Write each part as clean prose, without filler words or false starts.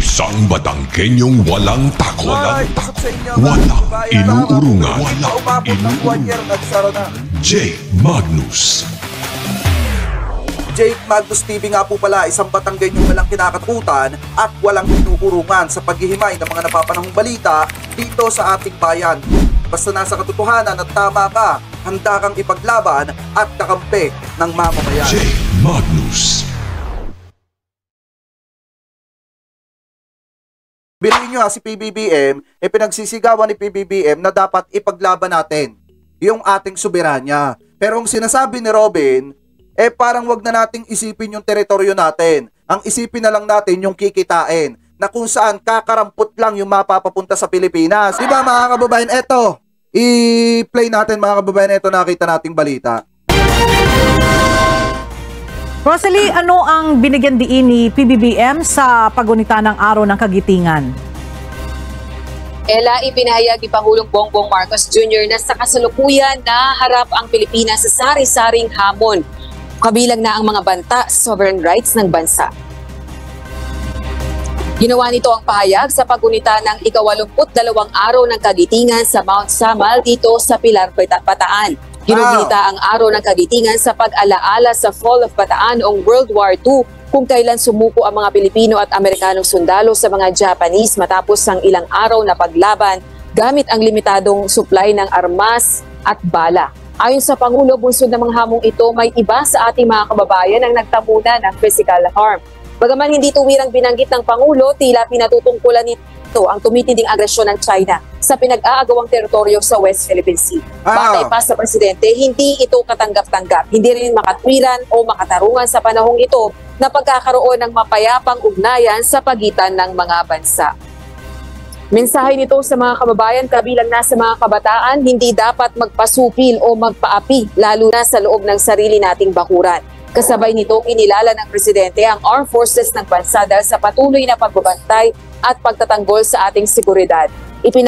Isang Batanggenyong walang takot. Walang inuurungan. Jake Magnus. Jake Magnus TV nga po pala, isang Batanggenyong walang kinakatakutan at walang inuurungan sa paghihimay ng mga napapanahong balita dito sa ating bayan. Basta nasa katotohanan at tama ka, handa kang ipaglaban at kakampi ng mamamayan. Jake Magnus. Bilhin nyo si PBBM, pinagsisigawan ni PBBM na dapat ipaglaban natin yung ating soberanya. Pero ang sinasabi ni Robin, parang wag na nating isipin yung teritoryo natin. Ang isipin na lang natin yung kikitain na kung saan kakarampot lang yung mapapapunta sa Pilipinas. Diba mga kababayan? Eto, i-play natin mga kababayan, eto nakita nating balita. Rosalie, ano ang binigyan diin ni PBBM sa pagunita ng Araw ng Kagitingan? Ella, ipinahayag ni Pangulong Bongbong Marcos Jr. na sa kasalukuyan na harap ang Pilipinas sa sari-saring hamon. Kabilang na ang mga banta sa sovereign rights ng bansa. Ginawa nito ang pahayag sa pagunita ng ika-82 araw ng kagitingan sa Mount Samal dito sa Pilar, Bataan. Ginugnita ang araw ng kagitingan sa pag-alaala sa Fall of Bataan noong World War II kung kailan sumuko ang mga Pilipino at Amerikanong sundalo sa mga Japanese matapos ang ilang araw na paglaban gamit ang limitadong supply ng armas at bala. Ayon sa Pangulo, bunsod ng mga hamong ito, may iba sa ating mga kababayan ang nagtamuna ng physical harm. Bagaman hindi tuwirang binanggit ng Pangulo, tila pinatutungkulan nito ang tumitinding agresyon ng China sa pinag-aagawang teritoryo sa West Philippine Sea. Batay pa sa Presidente, hindi ito katanggap-tanggap, hindi rin makatwiran o makatarungan sa panahong ito na pagkakaroon ng mapayapang ugnayan sa pagitan ng mga bansa. Mensahe nito sa mga kababayan, kabilang na sa mga kabataan, hindi dapat magpasupil o magpaapi, lalo na sa loob ng sarili nating bakuran. Kasabay nito, kinilala ng Presidente ang Armed Forces ng bansa dahil sa patuloy na pagbabantay at pagtatanggol sa ating seguridad.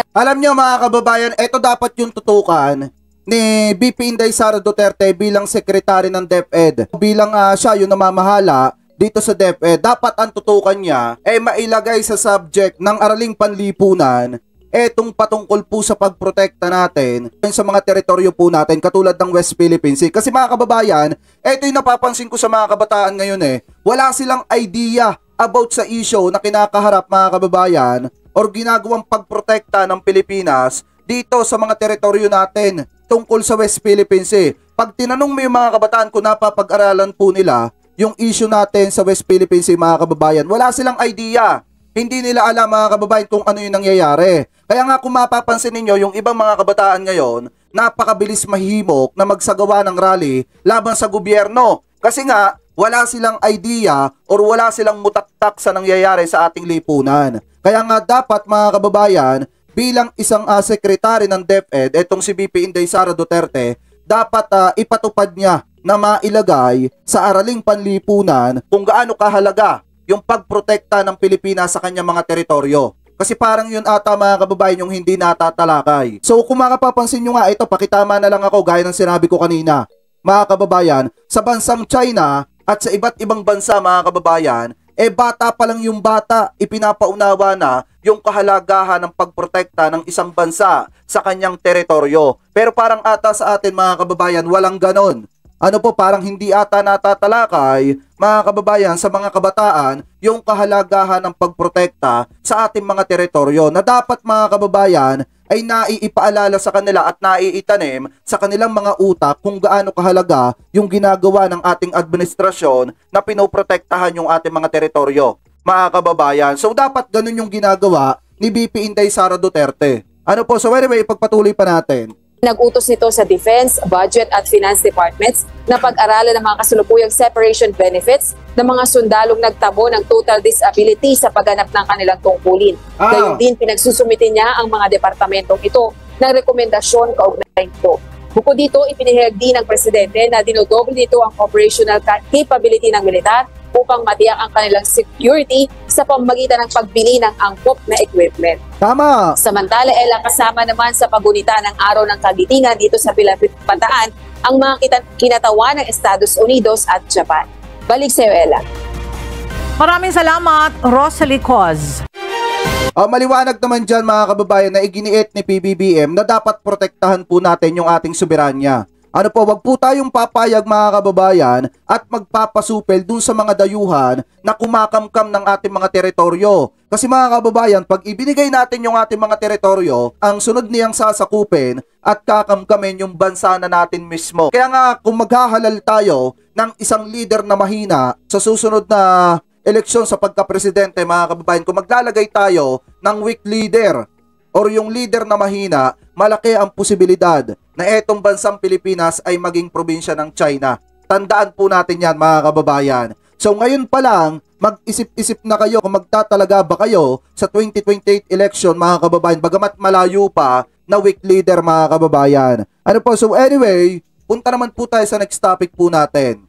Alam niyo mga kababayan, ito dapat yung tutukan ni BP Inday Sara Duterte bilang sekretary ng DepEd. Bilang siya yung namamahala dito sa DepEd, dapat ang tutukan niya mailagay sa subject ng araling panlipunan etong patungkol po sa pagprotekta natin sa mga teritoryo po natin katulad ng West Philippine Sea. Kasi mga kababayan, ito yung napapansin ko sa mga kabataan ngayon wala silang idea about sa issue na kinakaharap mga kababayan or ginagawang pagprotekta ng Pilipinas dito sa mga teritoryo natin tungkol sa West Philippine Sea. Pag tinanong mo yung mga kabataan kung napapag-aralan po nila yung issue natin sa West Philippine Sea mga kababayan, wala silang idea. Hindi nila alam mga kababayan kung ano yung nangyayari. Kaya nga kung mapapansin ninyo, yung ibang mga kabataan ngayon, napakabilis mahimok na magsagawa ng rally laban sa gobyerno. Kasi nga, wala silang idea or wala silang mutaktak sa nangyayari sa ating lipunan. Kaya nga dapat mga kababayan, bilang isang sekretary ng DepEd, etong si BP Inday Sara Duterte, dapat ipatupad niya na mailagay sa araling panlipunan kung gaano kahalaga yung pagprotekta ng Pilipinas sa kanyang mga teritoryo. Kasi parang yun ata mga kababayan yung hindi natatalakay. So kung makapapansin nyo nga ito, pakitama na lang ako gaya ng sinabi ko kanina. Mga kababayan, sa bansang China at sa iba't ibang bansa mga kababayan, bata pa lang yung bata, ipinapaunawa na yung kahalagahan ng pagprotekta ng isang bansa sa kanyang teritoryo. Pero parang ata sa atin mga kababayan, walang ganon. Ano po, parang hindi ata natatalakay, mga kababayan, sa mga kabataan, yung kahalagahan ng pagprotekta sa ating mga teritoryo na dapat mga kababayan ay naiipaalala sa kanila at naiitanim sa kanilang mga utak kung gaano kahalaga yung ginagawa ng ating administrasyon na pinoprotektahan yung ating mga teritoryo, mga kababayan. So dapat ganun yung ginagawa ni BP Inday Sara Duterte. Ano po, so anyway, ipagpatuloy pa natin. Nag-utos nito sa Defense, Budget at Finance Departments na pag-aralan ng mga kasalukuyang separation benefits ng mga sundalong nagtamo ng total disability sa pagganap ng kanilang tungkulin. Gayon din pinagsusumite niya ang mga departamentong ito ng rekomendasyon kaugnay nito. Bukod dito, ipinahayag din ng Presidente na dinodoble nito ang operational capability ng militar upang matiyak ang kanilang security sa pamamagitan ng pagbili ng angkop na equipment. Tama! Samantala, Ella, kasama naman sa pagunita ng Araw ng Kagitingan dito sa Pilar, Bataan ang mga kinatawa ng Estados Unidos at Japan. Balik sa iyo, Ella. Maraming salamat, Rosalie Coz. Maliwanag naman dyan mga kababayan na iginiit ni PBBM na dapat protektahan po natin yung ating soberanya. Ano po, wag po tayong papayag mga kababayan at magpapasupel dun sa mga dayuhan na kumakamkam ng ating mga teritoryo. Kasi mga kababayan, pag ibinigay natin yung ating mga teritoryo, ang sunod niyang sasakupin at kakamkamin yung bansa na natin mismo. Kaya nga kung maghahalal tayo ng isang leader na mahina sa susunod na eleksyon sa pagka-presidente mga kababayan, kung maglalagay tayo ng weak leader or yung leader na mahina, malaki ang posibilidad na etong bansang Pilipinas ay maging probinsya ng China. Tandaan po natin yan mga kababayan. So ngayon pa lang, mag-isip-isip na kayo kung magtatalaga ba kayo sa 2028 election mga kababayan, bagamat malayo pa na weak leader mga kababayan. Ano po, so anyway, punta naman po tayo sa next topic po natin.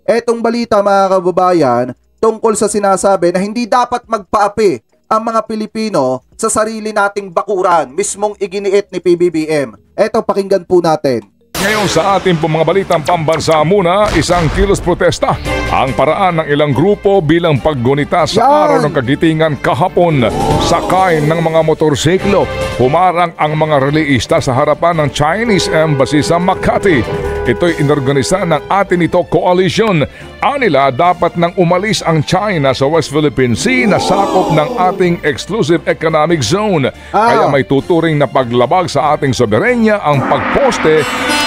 Etong balita mga kababayan, tungkol sa sinasabi na hindi dapat magpaapi ang mga Pilipino sa sarili nating bakuran, mismong iginiit ni PBBM. Eto, pakinggan po natin. Ngayon sa ating mga balitang pambansa muna, isang kilos protesta ang paraan ng ilang grupo bilang paggunita sa araw ng kagitingan kahapon. Sakay ng mga motorsiklo, humarang ang mga reliista sa harapan ng Chinese Embassy sa Makati. Ito'y inorganisa ng atin ito coalition. Anila dapat nang umalis ang China sa West Philippine Sea na sakop ng ating exclusive economic zone. Kaya may tuturing na paglabag sa ating soberenya ang pagposte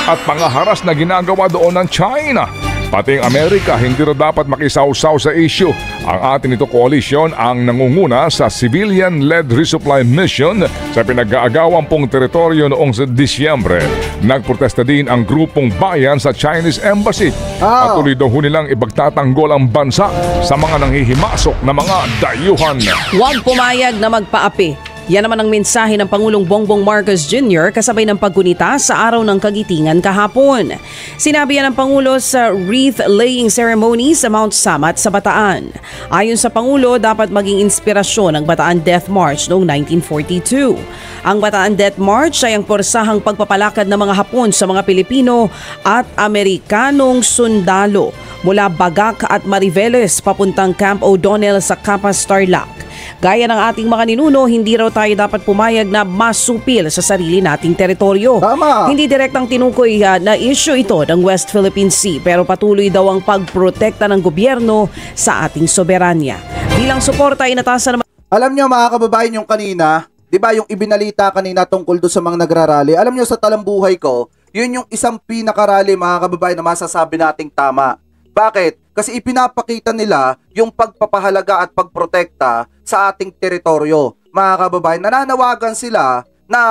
at pangaharas na ginagawa doon ng China. Pati ang Amerika hindi rin dapat makisawsaw sa issue. Ang atin ito coalition ang nangunguna sa civilian-led resupply mission sa pinag-aagawan pong teritoryo noong Disyembre. Nagprotesta din ang grupong bayan sa Chinese Embassy. At tuloy daw nilang ipagtatanggol ang bansa sa mga nanghihimasok na mga dayuhan. Huwag pumayag na magpaapi. Yan naman ang mensahe ng Pangulong Bongbong Marcos Jr. kasabay ng paggunita sa araw ng kagitingan kahapon. Sinabi yan ng Pangulo sa wreath-laying ceremony sa Mount Samat sa Bataan. Ayon sa Pangulo, dapat maging inspirasyon ang Bataan Death March noong 1942. Ang Bataan Death March ay ang porsahang pagpapalakad ng mga Hapon sa mga Pilipino at Amerikanong sundalo mula Bagak at Mariveles papuntang Camp O'Donnell sa Capas Tarlac. Gaya ng ating mga ninuno, hindi raw tayo dapat pumayag na masupil sa sarili nating teritoryo. Tama. Hindi direktang tinukoy na issue ito ng West Philippine Sea, pero patuloy daw ang pagprotekta ng gobyerno sa ating soberanya. Bilang suporta, inatasan naman. Alam nyo mga kababayan, yung kanina, di ba yung ibinalita kanina tungkol doon sa mga nagrarally, alam nyo sa talambuhay ko, yun yung isang pinakarally mga kababayan na masasabi nating tama. Bakit? Kasi ipinapakita nila yung pagpapahalaga at pagprotekta sa ating teritoryo. Mga kababayan, nananawagan sila na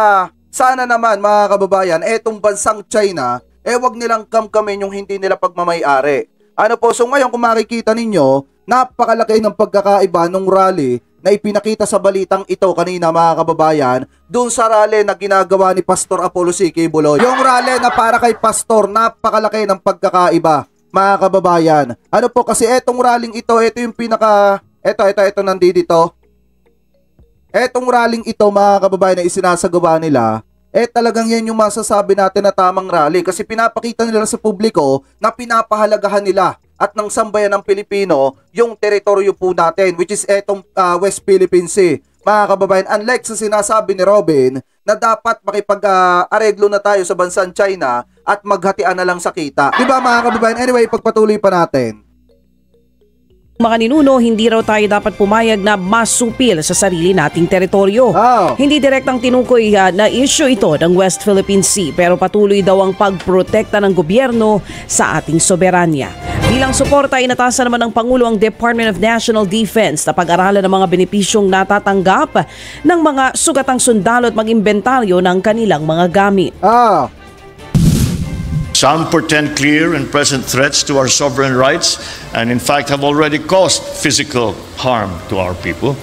sana naman mga kababayan, etong bansang China, wag nilang kamkamin yung hindi nila pagmamay-ari. Ano po, so ngayon kung makikita ninyo, napakalaki ng pagkakaiba nung rally na ipinakita sa balitang ito kanina mga kababayan, doon sa rally na ginagawa ni Pastor Apollo C.K. Buloy. Yung rally na para kay Pastor, napakalaki ng pagkakaiba. Mga kababayan, ano po kasi etong rallying ito, ito yung pinaka, ito nandito. Etong rallying ito mga kababayan na isinasagawa nila, talagang yan yung masasabi natin na tamang rally kasi pinapakita nila sa publiko na pinapahalagahan nila at ng sambayan ng Pilipino yung teritoryo po natin, which is etong West Philippine Sea. Mga kababayan, unlike sa sinasabi ni Robin na dapat makipag-areglo na tayo sa bansang China at maghatian na lang sa kita. Diba mga kababayan? Anyway, pagpatuloy pa natin. Mga ninuno, hindi raw tayo dapat pumayag na masupil sa sarili nating teritoryo. Hindi direktang tinukoy na issue ito ng West Philippine Sea, pero patuloy daw ang pagprotekta ng gobyerno sa ating soberanya. Bilang suporta, inatasan naman ng Pangulo ang Department of National Defense na pag-aralan ng mga benepisyong natatanggap ng mga sugatang sundalo at mag-imbentaryo ng kanilang mga gamit. Some portend clear and present threats to our sovereign rights and in fact have already caused physical harm to our people.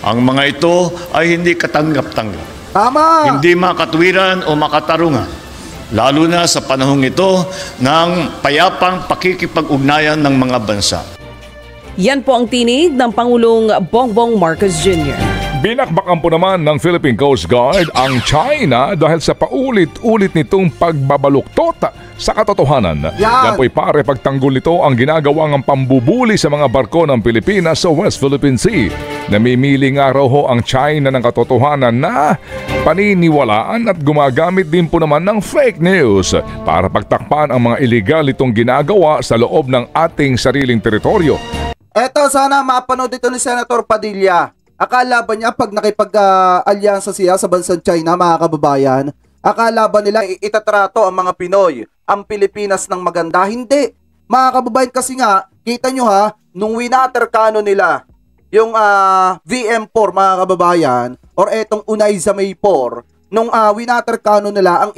Ang mga ito ay hindi katanggap-tanggap. Tama! Hindi makatwiran o makatarungan. Lalo na sa panahong ito ng payapang pakikipag-ugnayan ng mga bansa. Yan po ang tinig ng Pangulong Bongbong Marcos Jr. Binakbakan po naman ng Philippine Coast Guard ang China dahil sa paulit-ulit nitong pagbabaluktot sa katotohanan. Yan po'y pare pagtanggol nito ang ginagawang pambubuli sa mga barko ng Pilipinas sa West Philippine Sea. Namimili nga raw ho ang China ng katotohanan na paniniwalaan at gumagamit din po naman ng fake news para pagtakpan ang mga illegal itong ginagawa sa loob ng ating sariling teritoryo. Eto, sana mapanood ito ni Senator Padilla. Akala ba niya pag nakipag-alyansa siya sa bansang China, mga kababayan, akala ba nila itatrato ang mga Pinoy, ang Pilipinas ng maganda? Hindi. Mga kababayan, kasi nga, kita nyo ha, nung winater cannon nila, yung VM4, mga kababayan, or etong Unayza May 4, nung winater cannon nila, ang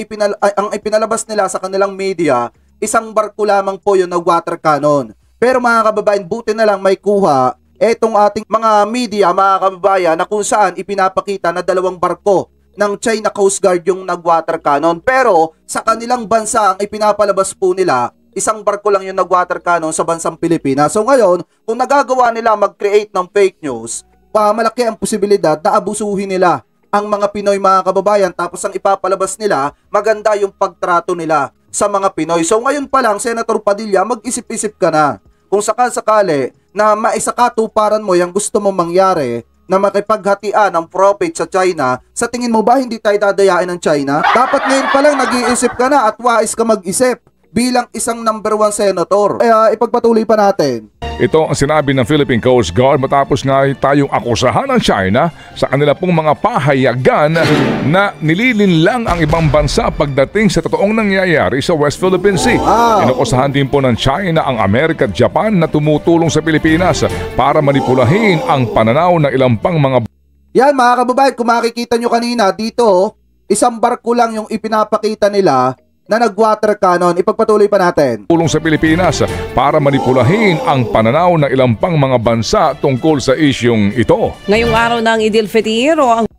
ipinalabas nila sa kanilang media, isang barko lamang po yung nag-water cannon. Pero mga kababayan, buti na lang may kuha etong ating mga media, mga kababayan, na kung saan ipinapakita na 2 barko ng China Coast Guard yung nag-water cannon. Pero sa kanilang bansa, ang ipinapalabas po nila, isang barko lang yung nag-water cannon sa bansang Pilipinas. So ngayon, kung nagagawa nila mag-create ng fake news, malaki ang posibilidad na abusuhin nila ang mga Pinoy, mga kababayan, tapos ang ipapalabas nila, maganda yung pagtrato nila sa mga Pinoy. So ngayon pa lang, Senator Padilla, mag-isip-isip ka na. Kung sakali na maisakatuparan mo yung gusto mong mangyari na makipaghatian ng profit sa China, sa tingin mo ba hindi tayo dadayain ng China? Dapat ngayon pa lang nag-iisip ka na at wais ka mag-isip bilang isang number 1 senator. Kaya ipagpatuloy pa natin. Ito ang sinabi ng Philippine Coast Guard matapos nga tayong akusahan ng China sa kanila pong mga pahayagan na nililinlang ang ibang bansa pagdating sa totoong nangyayari sa West Philippine Sea. Inakusahan din po ng China ang Amerika at Japan na tumutulong sa Pilipinas para manipulahin ang pananaw ng ilang pang mga... Yan mga kababayan, kung makikita nyo kanina dito, isang barko lang yung ipinapakita nila na nag-water cannon. Ipagpatuloy pa natin. Tulong sa Pilipinas para manipulahin ang pananaw ng ilang pang mga bansa tungkol sa isyong ito. Ngayong araw ng Idil Fitr ang...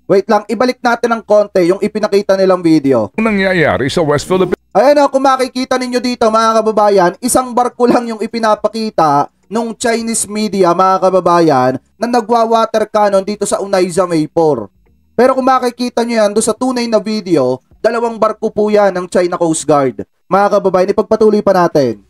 Wait lang, ibalik natin ng konti yung ipinakita nilang video. Nangyayari sa West Philippines. Ayan o, kung makikita ninyo dito mga kababayan, isang barko lang yung ipinapakita nung Chinese media, mga kababayan, na nagwa-water cannon dito sa Unayza May 4. Pero kung makikita nyo yan doon sa tunay na video, 2 barko po yan ng China Coast Guard. Mga kababayan, ipagpatuloy pa natin.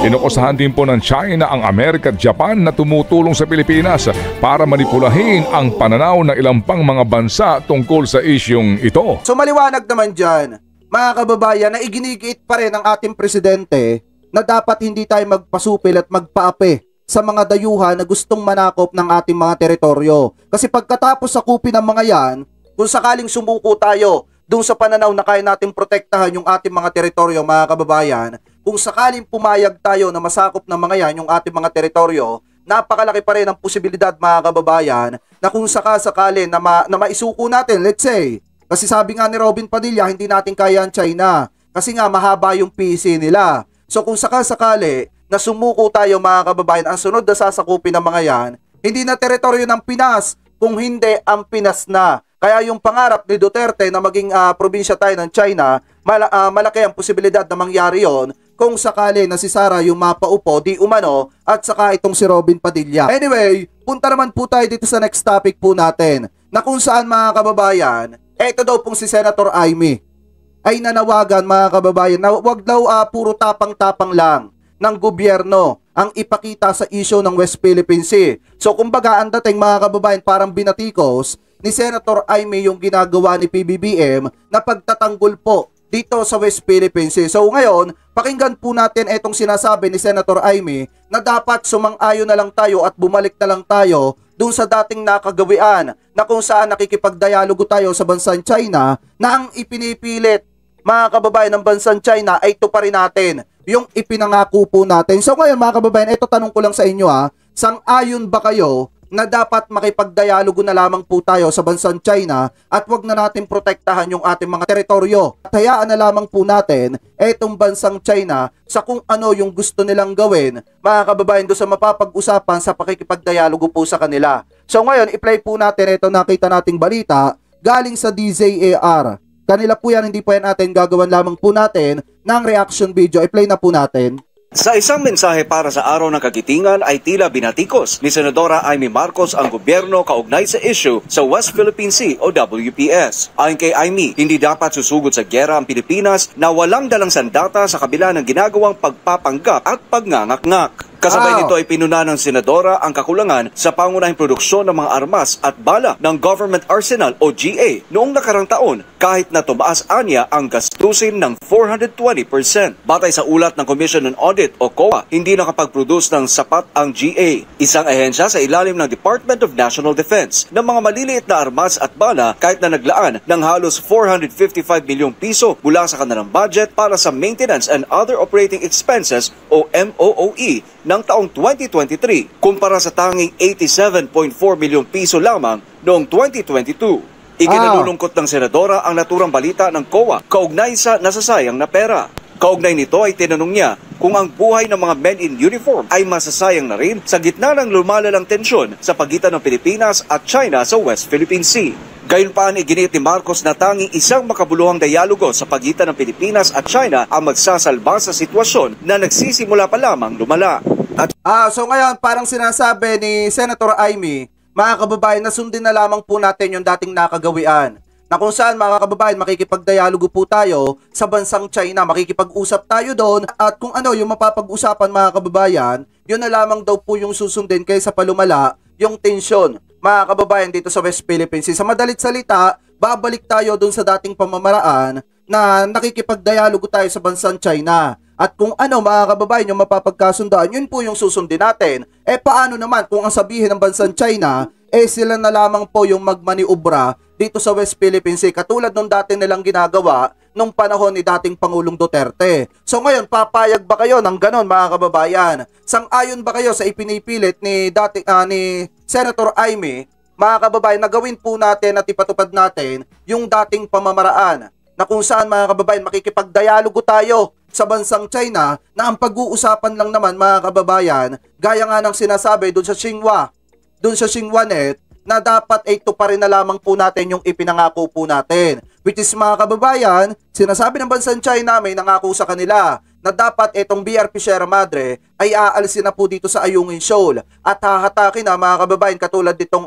Inukusahan din po ng China ang Amerika at Japan na tumutulong sa Pilipinas para manipulahin ang pananaw ng ilang pang mga bansa tungkol sa isyong ito. So maliwanag naman dyan, mga kababayan, na iginigiit pa rin ng ating presidente na dapat hindi tayo magpasupil at magpaapi sa mga dayuhan na gustong manakop ng ating mga teritoryo. Kasi pagkatapos sakupin ng mga yan, kung sakaling sumuko tayo doon sa pananaw na kaya natin protektahan yung ating mga teritoryo, mga kababayan, kung sakaling pumayag tayo na masakop ng mga yan yung ating mga teritoryo, napakalaki pa rin ang posibilidad, mga kababayan, na kung sakasakali na maisuko natin, let's say, kasi sabi nga ni Robin Padilla, hindi natin kaya ang China, kasi nga mahaba yung PC nila. So kung sakasakali na sumuko tayo, mga kababayan, ang sunod na sasakupin ng mga yan, hindi na teritoryo ng Pinas, kung hindi ang Pinas na. Kaya yung pangarap ni Duterte na maging probinsya tayo ng China, malaki ang posibilidad na mangyari yon kung sakali na si Sara yung mapaupo, di umano, at saka itong si Robin Padilla. Anyway, punta naman po tayo dito sa next topic po natin, na kung saan, mga kababayan, eto daw pong si Senator Amy ay nanawagan, mga kababayan, na wag daw puro tapang-tapang lang ng gobyerno ang ipakita sa issue ng West Philippine Sea. So kumbaga, ang dating, mga kababayan, parang binatikos ni Senator Amy yung ginagawa ni PBBM na pagtatanggol po dito sa West Philippine Sea. So ngayon, pakinggan po natin itong sinasabi ni Senator Amy na dapat sumang-ayon na lang tayo at bumalik na lang tayo dun sa dating nakagawian na kung saan nakikipagdialogo tayo sa bansang China na ang ipinipilit, mga kababayan, ng bansang China ay tuparin natin yung ipinangako po natin. So ngayon, mga kababayan, ito tanong ko lang sa inyo sang-ayon ba kayo na dapat makipagdialogo na lamang po tayo sa bansang China at wag na natin protektahan yung ating mga teritoryo? At hayaan na lamang po natin etong bansang China sa kung ano yung gusto nilang gawin, mga kababayan, doon sa mapapag-usapan sa pakikipagdialogo po sa kanila. So ngayon, i-play po natin ito, nakita nating balita galing sa DZAR. Kanila po yan, hindi po yan natin gagawan lamang po natin ng reaction video. I-play na po natin. Sa isang mensahe para sa Araw ng Kagitingan ay tila binatikos ni Senadora Amy Marcos ang gobyerno kaugnay sa issue sa West Philippine Sea o WPS. Ayon kay Amy, hindi dapat susugod sa gyera ang Pilipinas na walang dalang sandata sa kabila ng ginagawang pagpapanggap at pagngangakngak. Kasabay nito ay pinuna ng Senadora ang kakulangan sa pangunahing produksyon ng mga armas at bala ng Government Arsenal o GA noong nakarang taon kahit na tumaas anya ang gastusin ng 420%. Batay sa ulat ng Commission on Audit o COA, hindi nakapag-produce ng sapat ang GA, isang ahensya sa ilalim ng Department of National Defense, ng mga maliliit na armas at bala kahit na naglaan ng halos 455 milyong piso mula sa kanilang budget para sa Maintenance and Other Operating Expenses o MOOE ng taong 2023 kumpara sa tanging 87.4 milyong piso lamang noong 2022. Ikinalulungkot ng Senadora ang naturang balita ng COA kaugnay sa nasasayang na pera. Kaugnay nito ay tinanong niya kung ang buhay ng mga men in uniform ay masasayang na rin sa gitna ng lumalalang tensyon sa pagitan ng Pilipinas at China sa West Philippine Sea. Gayunpaman iginiit ni Marcos na tanging isang makabuluhang dialogo sa pagitan ng Pilipinas at China ang magsasalba sa sitwasyon na nagsisimula pa lamang lumala. So ngayon parang sinasabi ni Senator Amy, mga kababayan, nasundin na lamang po natin yung dating nakagawian. Na kung saan mga kababayan, makikipagdialogo po tayo sa bansang China, makikipag-usap tayo doon at kung ano yung mapapag-usapan mga kababayan, yun na lamang daw po yung susundin kaysa palumala yung tensyon mga kababayan dito sa West Philippine Sea. Sa madalit salita, babalik tayo doon sa dating pamamaraan na nakikipagdialogo tayo sa bansang China. At kung ano mga kababayan yung mapapagkasundaan, yun po yung susundin natin. Paano naman kung ang sabihin ng bansang China, sila na lamang po yung magmaniobra dito sa West Philippine Sea katulad nung dati nilang ginagawa nung panahon ni dating Pangulong Duterte. So ngayon, papayag ba kayo ng ganon mga kababayan? Sang-ayon ba kayo sa ipinipilit ni Senator Amy, mga kababayan, na gawin po natin at ipatupad natin yung dating pamamaraan na kung saan mga kababayan makikipagdialogo tayo sa bansang China na ang pag-uusapan lang naman mga kababayan, gaya nga ng sinasabi doon sa Xinhua-net, na dapat ito pa rin na lamang po natin yung ipinangako po natin. Which is mga kababayan, sinasabi ng bansang China, may nangako sa kanila na dapat itong BRP Sierra Madre ay aalisin na po dito sa Ayungin Shoal at hahatakin na mga kababayan katulad ditong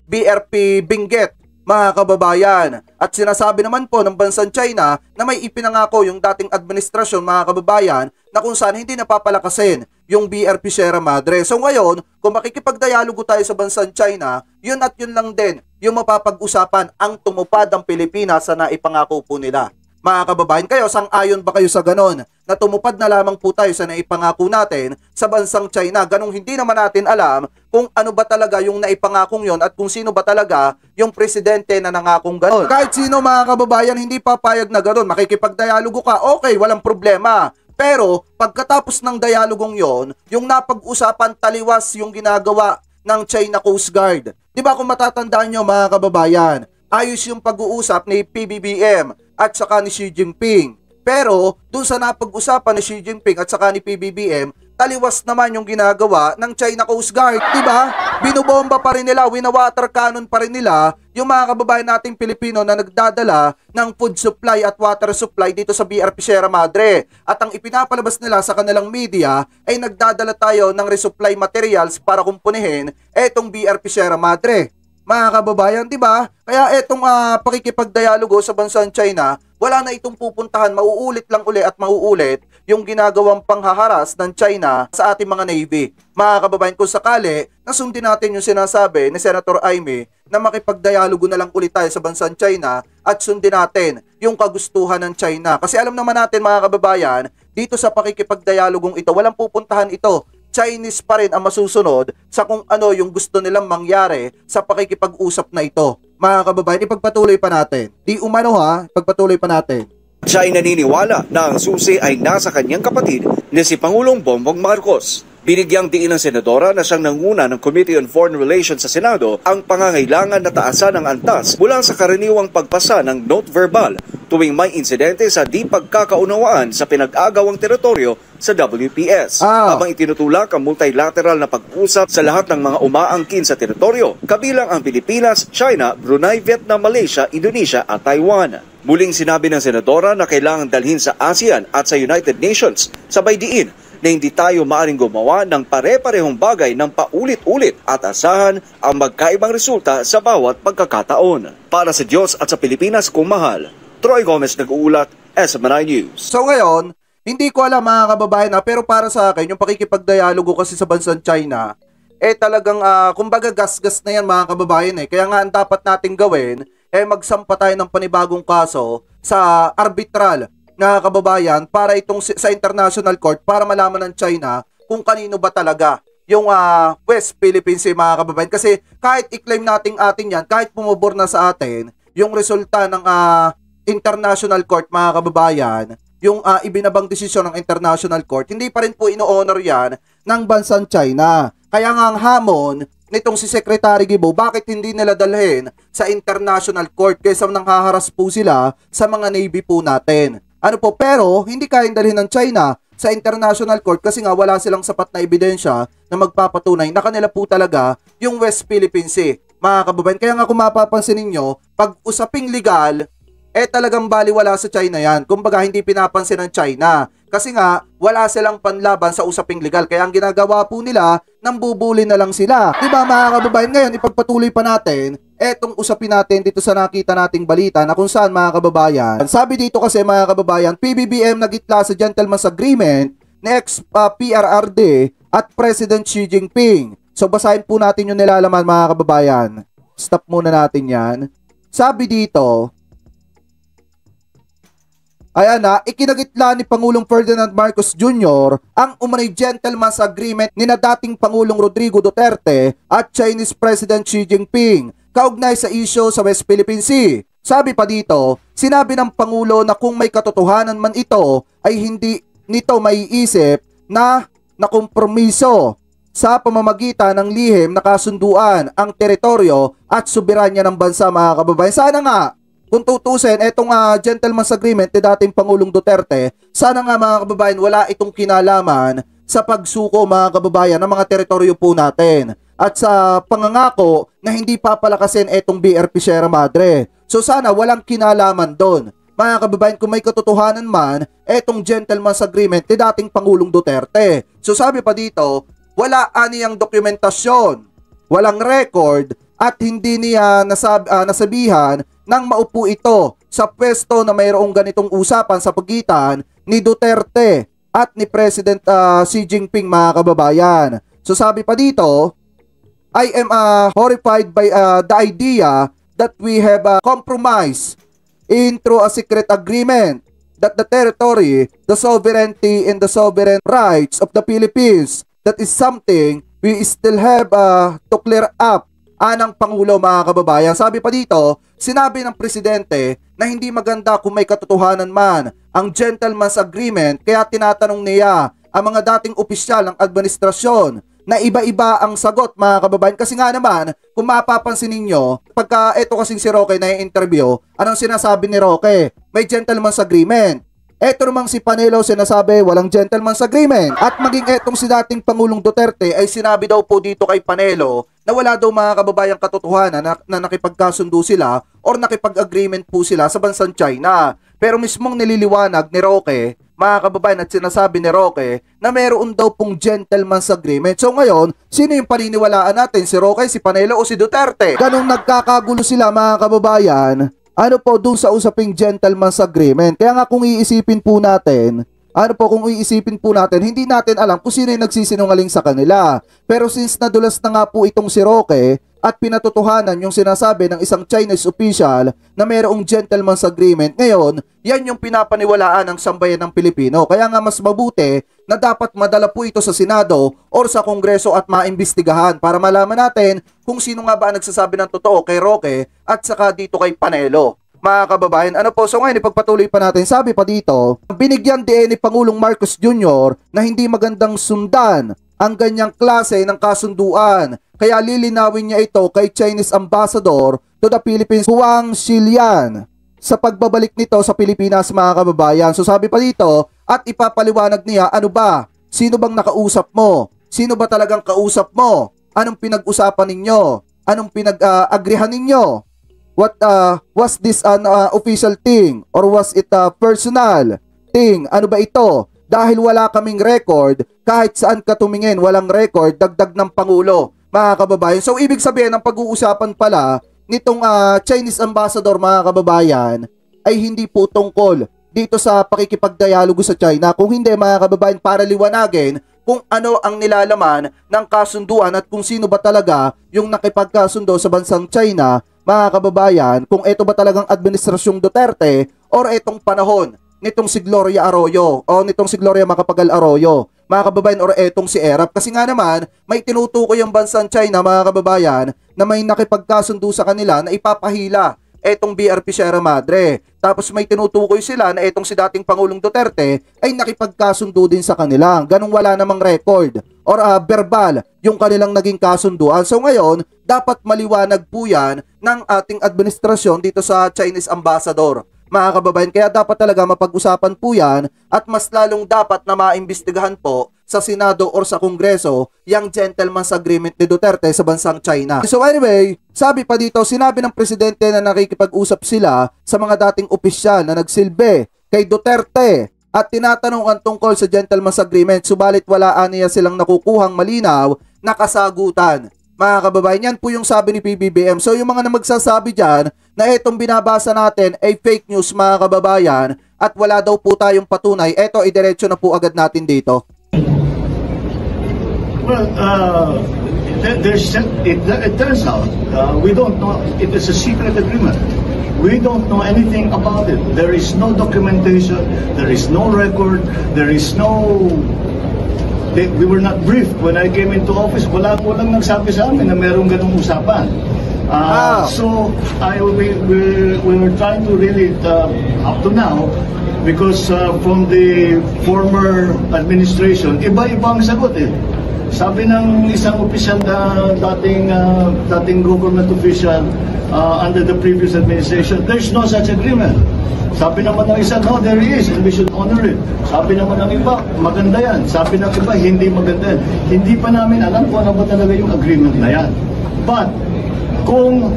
BRP Benguet mga kababayan. At sinasabi naman po ng bansang China na may ipinangako yung dating administrasyon mga kababayan na kung saan hindi napapalakasin yung BRP Sierra Madre. So ngayon, kung makikipagdialogo tayo sa bansang China, yun at yun lang din yung mapapag-usapan ang tumupad ang Pilipinas sa naipangako po nila. Mga kababayan, kayo, sang-ayon ba kayo sa ganon? Na tumupad na lamang po tayo sa naipangako natin sa bansang China. Ganong hindi naman natin alam kung ano ba talaga yung naipangakong yon at kung sino ba talaga yung presidente na nangakong ganon. Kahit sino mga kababayan, hindi papayag na ganon. Makikipagdialogo ka, okay, walang problema. Pero pagkatapos ng dialogong yon, yung napag-usapan taliwas yung ginagawa ng China Coast Guard. Diba kung matatandaan nyo mga kababayan, ayos yung pag-uusap ni PBBM at saka ni Xi Jinping. Pero dun sa napag-usapan ni Xi Jinping at saka ni PBBM, taliwas naman yung ginagawa ng China Coast Guard, diba? Binubomba pa rin nila, winawater cannon pa rin nila yung mga kababayan nating Pilipino na nagdadala ng food supply at water supply dito sa BRP Sierra Madre. At ang ipinapalabas nila sa kanilang media ay nagdadala tayo ng resupply materials para kumpunihin etong BRP Sierra Madre. Mga kababayan, di ba? Kaya etong pakikipagdialogo sa bansang China, wala na itong pupuntahan, mauulit lang uli at mauulit yung ginagawang panghaharas ng China sa ating mga Navy. Mga kababayan, kung sakali, nasundin natin yung sinasabi ni Senator Amy na makipagdialogo na lang ulit tayo sa bansang China at sundin natin yung kagustuhan ng China. Kasi alam naman natin mga kababayan, dito sa pakikipagdialogong ito, walang pupuntahan ito. Chinese pa rin ang masusunod sa kung ano yung gusto nilang mangyari sa pakikipag-usap na ito. Mga kababayan, ipagpatuloy pa natin. Di umano ipagpatuloy pa natin. Siya ay naniniwala na ang susi ay nasa kanyang kapatid na si Pangulong Bongbong Marcos. Binigyang diin ng Senadora na siyang nanguna ng Committee on Foreign Relations sa Senado ang pangangailangan na taasan ng antas mula sa karaniwang pagpasa ng note verbal tuwing may insidente sa di pagkakaunawaan sa pinag-agawang teritoryo sa WPS. Habang itinutulak ang multilateral na pag-usap sa lahat ng mga umaangkin sa teritoryo, kabilang ang Pilipinas, China, Brunei, Vietnam, Malaysia, Indonesia at Taiwan. Muling sinabi ng Senadora na kailangang dalhin sa ASEAN at sa United Nations, sabay diin na hindi tayo maaaring gumawa ng pare-parehong bagay ng paulit-ulit at asahan ang magkaibang resulta sa bawat pagkakataon. Para sa Diyos at sa Pilipinas kung mahal, Troy Gomez nag-uulat, SMNI News. So ngayon, hindi ko alam mga kababayan pero para sa akin, yung pakikipagdialogo kasi sa bansang China, talagang kumbaga gas-gas na yan mga kababayan Kaya nga ang dapat nating gawin, magsampa tayo ng panibagong kaso sa arbitral na kababayan para itong sa international court para malaman ng China kung kanino ba talaga yung West Philippine Sea mga kababayan. Kasi kahit i-claim natin atin yan, kahit pumubor na sa atin, yung resulta ng international court mga kababayan, yung ibinabang desisyon ng international court, hindi pa rin po ino-honor yan ng bansang China. Kaya nga ang hamon nitong si Secretary Guibo, bakit hindi nila dalhin sa international court kaysa nanghaharas po sila sa mga navy po natin. Pero hindi kayang dalhin ng China sa international court kasi nga wala silang sapat na ebidensya na magpapatunay na kanila po talaga yung West Philippine Sea. Mga kababayan, kaya nga kung mapapansin ninyo, pag usaping legal, talagang baliwala sa China yan. Kumbaga hindi pinapansin ng China. Kasi nga, wala silang panlaban sa usaping legal. Kaya ang ginagawa po nila, nambubuli na lang sila. Diba mga kababayan, ngayon ipagpatuloy pa natin etong usapin natin dito sa nakita nating balita na kung saan mga kababayan. Sabi dito kasi mga kababayan, PBBM nagitla sa gentleman's agreement ni ex-PRRD at President Xi Jinping. So basahin po natin yung nilalaman mga kababayan. Stop muna natin yan. Sabi dito, ayan ikinagitla ni Pangulong Ferdinand Marcos Jr. ang umano'y gentleman's agreement ni na dating Pangulong Rodrigo Duterte at Chinese President Xi Jinping kaugnay sa isyu sa West Philippine Sea. Sabi pa dito, sinabi ng Pangulo na kung may katotohanan man ito ay hindi nito maiisip na nakompromiso sa pamamagitan ng lihim na kasunduan ang teritoryo at soberanya ng bansa mga kababayan. Sana nga kung tutusin, etong gentleman's agreement ni dating Pangulong Duterte, sana nga mga kababayan, wala itong kinalaman sa pagsuko mga kababayan ng mga teritoryo po natin. At sa pangangako na hindi papalakasin etong BRP Sierra Madre. So sana walang kinalaman doon. Mga kababayan, kung may katotohanan man, etong gentleman's agreement ni dating Pangulong Duterte. So sabi pa dito, wala aniyang dokumentasyon, walang record, at hindi niya nasabihan nang maupo ito sa pwesto na mayroong ganitong usapan sa pagitan ni Duterte at ni President Xi Jinping mga kababayan. So sabi pa dito, I am horrified by the idea that we have compromised through a secret agreement that the territory, the sovereignty, and the sovereign rights of the Philippines, that is something we still have to clear up. Anang Pangulo mga kababayan. Sabi pa dito, sinabi ng Presidente na hindi maganda kung may katotohanan man ang gentleman's agreement, kaya tinatanong niya ang mga dating opisyal ng administrasyon na iba-iba ang sagot mga kababayan. Kasi nga naman, kung mapapansin ninyo, pagka eto kasing si Roque na i-interview, anong sinasabi ni Roque? May gentleman's agreement. Eto namang si Panelo sinasabi walang gentleman's agreement. At maging etong si dating Pangulong Duterte ay sinabi daw po dito kay Panelo na wala daw mga kababayang katotohanan na nakipagkasundo sila or nakipag-agreement po sila sa bansang China. Pero mismong nililiwanag ni Roque, mga kababayan, at sinasabi ni Roque na meron daw pong gentleman's agreement. So ngayon, sino yung paniniwalaan natin? Si Roque, si Panelo o si Duterte? Ganong nagkakagulo sila mga kababayan, ano po dun sa usaping gentleman's agreement. Kaya nga kung iisipin po natin, hindi natin alam kung sino yung nagsisinungaling sa kanila. Pero since nadulas na nga po itong si Roque at pinatotohanan yung sinasabi ng isang Chinese official na mayroong gentleman's agreement, ngayon, yan yung pinapaniwalaan ng sambayan ng Pilipino. Kaya nga mas mabuti na dapat madala po ito sa Senado or sa Kongreso at maimbestigahan para malaman natin kung sino nga ba nagsasabi ng totoo kay Roque at saka dito kay Panelo. Mga kababayan, so ngayon ipagpatuloy pa natin. Sabi pa dito, binigyan din ni Pangulong Marcos Jr. na hindi magandang sundan ang ganyang klase ng kasunduan. Kaya lilinawin niya ito kay Chinese Ambassador to the Philippines, Huang Xilian, sa pagbabalik nito sa Pilipinas mga kababayan. So sabi pa dito, at ipapaliwanag niya, ano ba? Sino bang nakausap mo? Sino ba talagang kausap mo? Anong pinag-usapan ninyo? Anong pinag-agrihan ninyo? What was this an official thing or was it a personal thing? Ano ba ito? dahil wala kaming record, kahit saan ka tumingin, walang record, dagdag ng Pangulo, mga kababayan. So, ibig sabihin, ang pag-uusapan pala nitong Chinese ambassador, mga kababayan, ay hindi po tungkol dito sa pakikipagdialogo sa China. Kung hindi, mga kababayan, para liwanagin kung ano ang nilalaman ng kasunduan at kung sino ba talaga yung nakipagkasundo sa bansang China, mga kababayan, kung ito ba talagang administrasyong Duterte or itong panahon nitong si Gloria Arroyo o nitong si Gloria Macapagal Arroyo, mga kababayan, or etong si Erap. Kasi nga naman, may tinutukoy ang bansang China, mga kababayan, na may nakipagkasundo sa kanila na ipapahila etong BRP Sierra Madre. Tapos may tinutukoy sila na etong si dating Pangulong Duterte ay nakipagkasundo din sa kanila. Ganong wala namang record or verbal yung kanilang naging kasunduan. So ngayon, dapat maliwanag po yan ng ating administrasyon dito sa Chinese ambassador, mga kababayan. Kaya dapat talaga mapag-usapan po yan at mas lalong dapat na maimbestigahan po sa Senado or sa Kongreso yung gentleman's agreement ni Duterte sa bansang China. So anyway, sabi pa dito, sinabi ng presidente na nakikipag-usap sila sa mga dating opisyal na nagsilbi kay Duterte at tinatanungan tungkol sa gentleman's agreement, subalit wala niya silang nakukuhang malinaw na kasagutan. Mga kababayan, yan po yung sabi ni PBBM. So yung mga na magsasabi dyan na itong binabasa natin ay fake news, mga kababayan, at wala daw po tayong patunay, eto idiretso na po agad natin dito. Well, it turns out we don't know. It is a secret agreement. We don't know anything about it. There is no documentation. There is no record. There is no. We were not briefed when I came into office. Walang nagsabi sa amin na merong ganung usapan. So we were trying to really up to now, because from the former administration, iba-iba ang sagot eh. Sabi ng isang opisyal na dating government official under the previous administration, there's no such agreement. Sabi naman ng isa, no, there is, and we should honor it. Sabi naman ng iba, maganda yan. Sabi ng iba, hindi maganda yan. Hindi pa namin alam kung ano ba talaga yung agreement na yan. But, kung